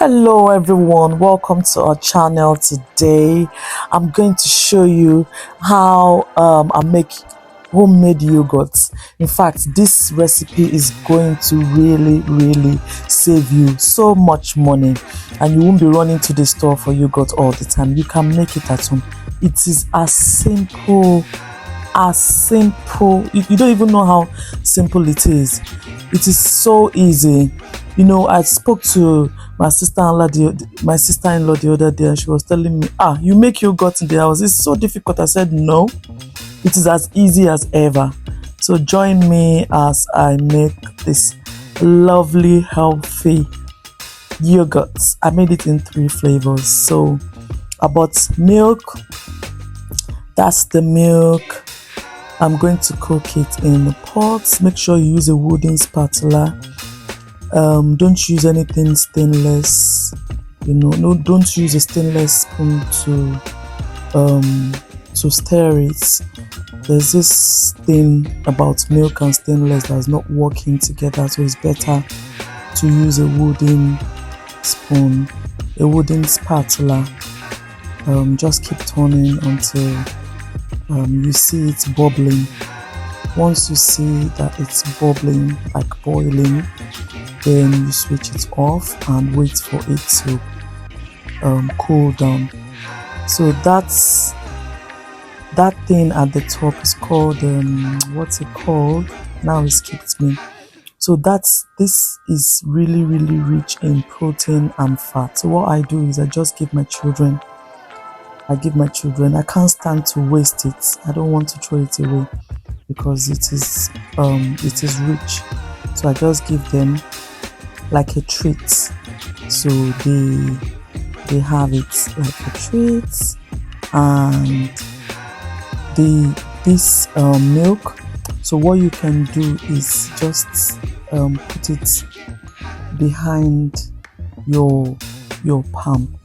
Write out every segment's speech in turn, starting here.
Hello everyone, welcome to our channel. Today I'm going to show you how I make homemade yogurt. In fact, this recipe is going to really save you so much money, and you won't be running to the store for yogurt all the time. You can make it at home. It is as simple you don't even know how simple it is. It is so easy. I spoke to my sister-in-law the other day, and she was telling me, you make yogurt in the house, it's so difficult. I said no, it is as easy as ever. So join me as I make this lovely healthy yogurt. I made it in 3 flavors. So I bought milk. That's the milk. I'm going to cook it in a pot. Make sure you use a wooden spatula. Don't use anything stainless. No, don't use a stainless spoon to stir it. There's this thing about milk and stainless that's not working together, so it's better to use a wooden spoon, a wooden spatula. Just keep turning until you see it bubbling. Once you see that it's bubbling, like boiling, then you switch it off and wait for it to cool down. So that thing at the top is called what's it called? Now it skipped me. So this is really rich in protein and fat. So what I do is I just give my children. I can't stand to waste it. I don't want to throw it away because it is rich. So I just give them like a treat. So they have it like a treat. And this milk. So what you can do is just put it behind your palm,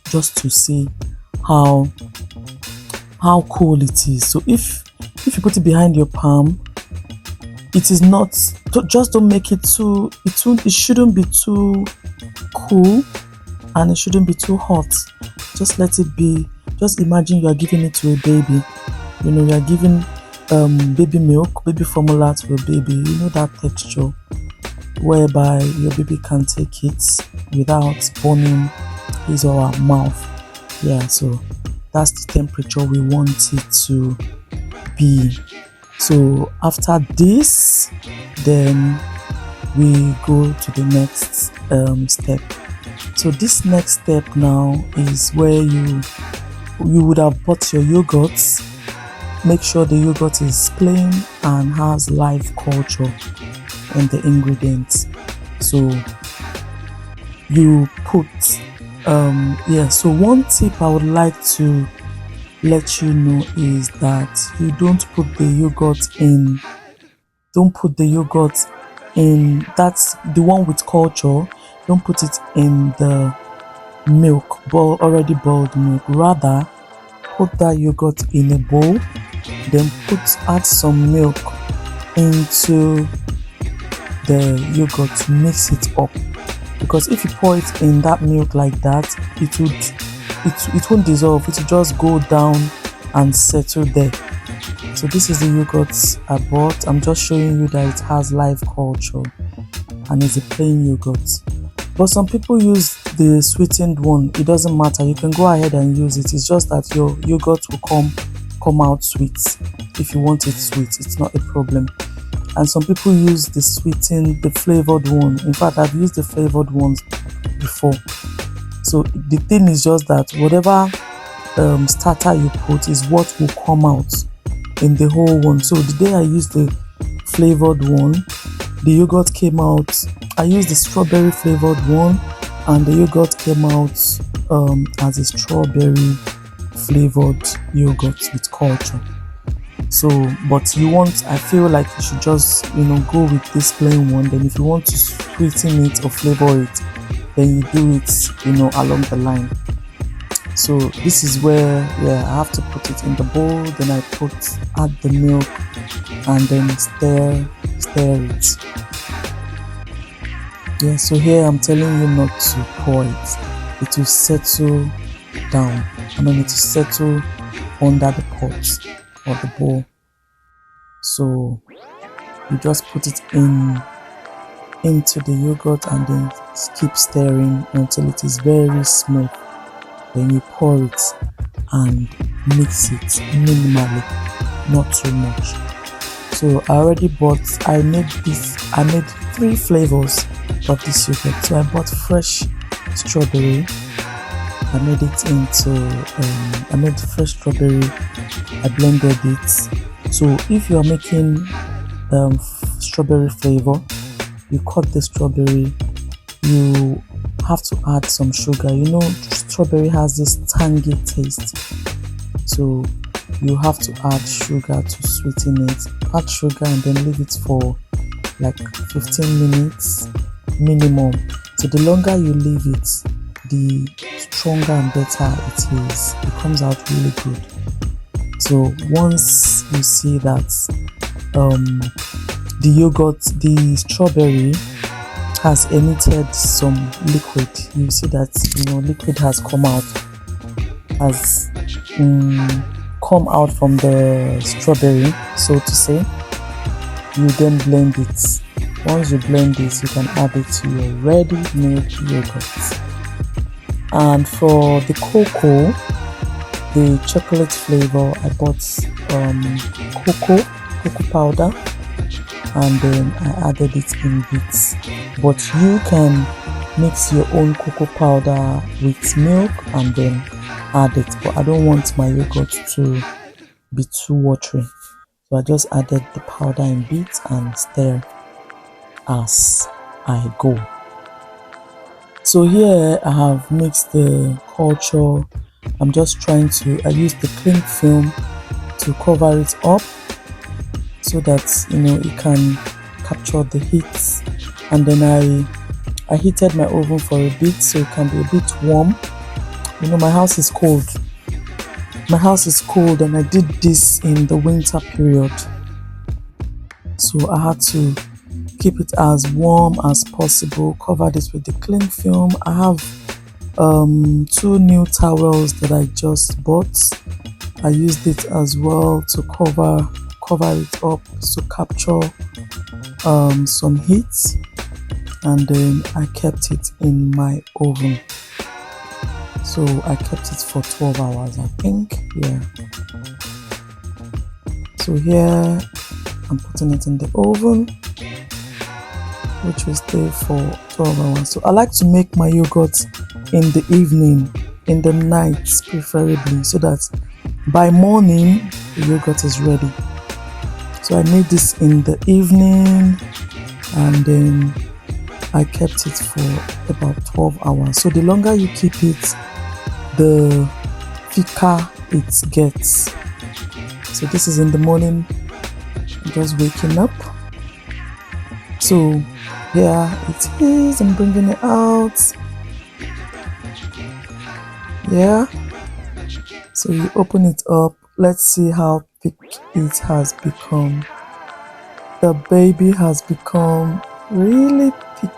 just to see how cool it is. So if you put it behind your palm, it is not, just don't make it too, it shouldn't be too cool and it shouldn't be too hot. Just let it be. Just imagine you are giving it to a baby. You are giving baby milk, baby formula to a baby. You know that texture whereby your baby can take it without burning his or her mouth. Yeah, so that's the temperature we want it to be. So after this, then we go to the next step. So this next step now is where you would have bought your yogurts. Make sure the yogurt is plain and has live culture in the ingredients. So you put so one tip I would like to let you know is that you don't put the yogurt in. That's the one with culture. Don't put it in the milk, already boiled milk. Rather, put that yogurt in a bowl, then add some milk into the yogurt to mix it up. Because if you pour it in that milk like that, it won't dissolve. It will just go down and settle there. So this is the yogurt I bought. I'm just showing you that it has live culture and it's a plain yogurt. But some people use the sweetened one. It doesn't matter. You can go ahead and use it. It's just that your yogurt will come out sweet. If you want it sweet, it's not a problem. And some people use the flavored one. In fact, I've used the flavored ones before. So the thing is just that whatever starter you put is what will come out in the whole one. So the day I used the flavored one, the yogurt came out. I used the strawberry flavored one, and the yogurt came out as a strawberry flavored yogurt with culture. So, but I feel like you should just go with this plain one. Then if you want to sweeten it or flavor it, then you do it along the line. So this is where I have to put it in the bowl. Then I add the milk and then stir it. Yeah, so here I'm telling you not to pour it. It will settle down. It will settle under the pot or the bowl. So you just put it into the yogurt and then keep stirring until it is very smooth. Then you pour it and mix it minimally, not too much. So I made 3 flavors of this yogurt. So I bought fresh strawberry. I made fresh strawberry. I blended it. So if you are making strawberry flavor, you cut the strawberry, you have to add some sugar. Strawberry has this tangy taste, so you have to add sugar to sweeten it. Add sugar and then leave it for like 15 minutes minimum. So the longer you leave it, the stronger and better it is. It comes out really good. So once you see that the strawberry has emitted some liquid, you see that liquid has come out from the strawberry, so to say. You then blend it. Once you blend it, you can add it to your ready-made yogurt. And for the cocoa, the chocolate flavor, I bought cocoa powder, and then I added it in bits. But you can mix your own cocoa powder with milk and then add it. But I don't want my yogurt to be too watery, so I just added the powder in bits and stir as I go. So here I have mixed the culture. I'm just trying to, I use the cling film to cover it up so that it can capture the heat. And then I heated my oven for a bit so it can be a bit warm. My house is cold. And I did this in the winter period, so I had to keep it as warm as possible. Cover this with the cling film. I have 2 new towels that I just bought. I used it as well to cover it up to capture some heat, and then I kept it in my oven. So I kept it for 12 hours, I think. Yeah. So here I'm putting it in the oven, which will stay for 12 hours. So I like to make my yogurt in the evening, in the night preferably, so that by morning the yogurt is ready. So I made this in the evening, and then I kept it for about 12 hours. So the longer you keep it, the thicker it gets. So this is in the morning, I'm just waking up. So here it is, I'm bringing it out. Yeah. So you open it up. Let's see how thick it has become. The baby has become really thick.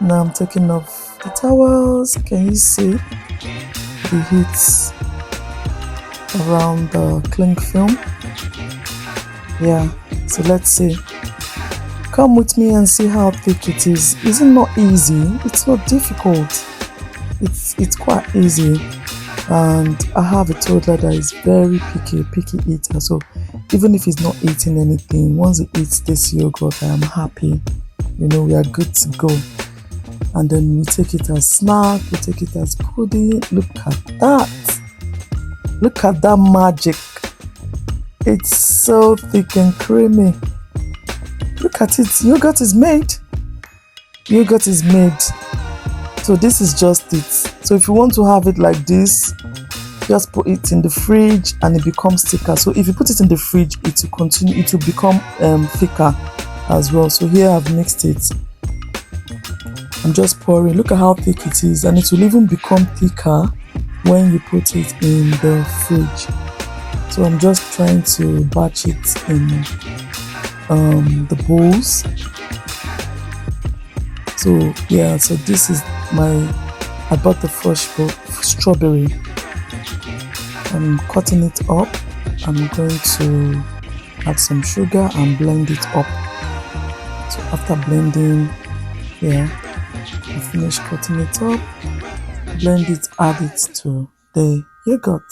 Now I'm taking off the towels. Can you see the heat around the cling film? Yeah. So let's see. Come with me and see how thick it is. Is it not easy? It's not difficult. It's quite easy. And I have a toddler that is very picky eater. So even if he's not eating anything, once he eats this yogurt, I am happy. We are good to go. And then we take it as snack, we take it as pudding. Look at that. Look at that magic. It's so thick and creamy. Look at it. Yogurt is made. So this is just it. So if you want to have it like this, just put it in the fridge and it becomes thicker. So if you put it in the fridge, it will become thicker as well. So here I've mixed it. I'm just pouring. Look at how thick it is, and it will even become thicker when you put it in the fridge. So I'm just trying to batch it in the bowls. So yeah, so this is my I bought the fresh strawberry. I'm cutting it up. I'm going to add some sugar and blend it up. So after blending, yeah, I finish cutting it up, blend it, add it to the yogurt.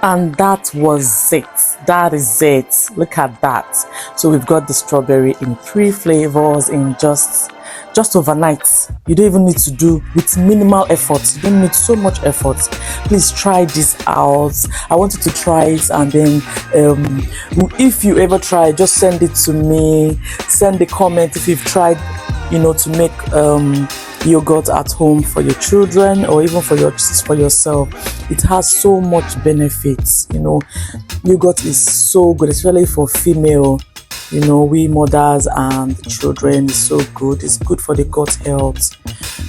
And that was it. That is it. Look at that. So we've got the strawberry in 3 flavors in just overnight. You don't even need to do with minimal effort. You don't need so much effort. Please try this out. I want you to try it, and then if you ever try, just send it to me. Send a comment if you've tried, to make yogurt at home for your children or even for yourself. It has so much benefits. Yogurt is so good, especially for female, we mothers and children. Is so good. It's good for the gut health.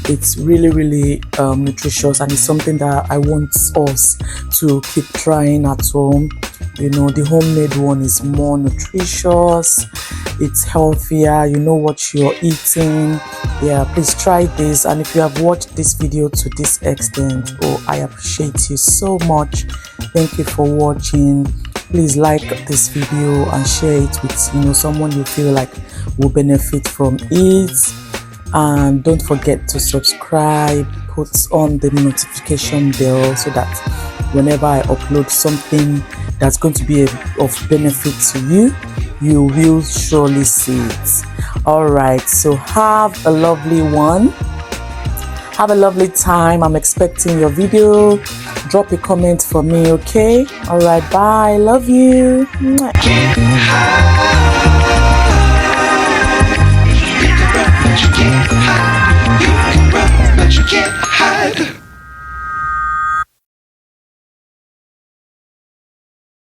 It's really, really nutritious, and it's something that I want us to keep trying at home. The homemade one is more nutritious, it's healthier, you know what you're eating. Yeah, please try this. And if you have watched this video to this extent, I appreciate you so much. Thank you for watching. Please like this video and share it with someone you feel like will benefit from it. And don't forget to subscribe, put on the notification bell so that whenever I upload something that's going to be of benefit to you, you will surely see it. All right, so have a lovely one. Have a lovely time. I'm expecting your video. Drop a comment for me, okay? All right, bye. Love you. Mwah.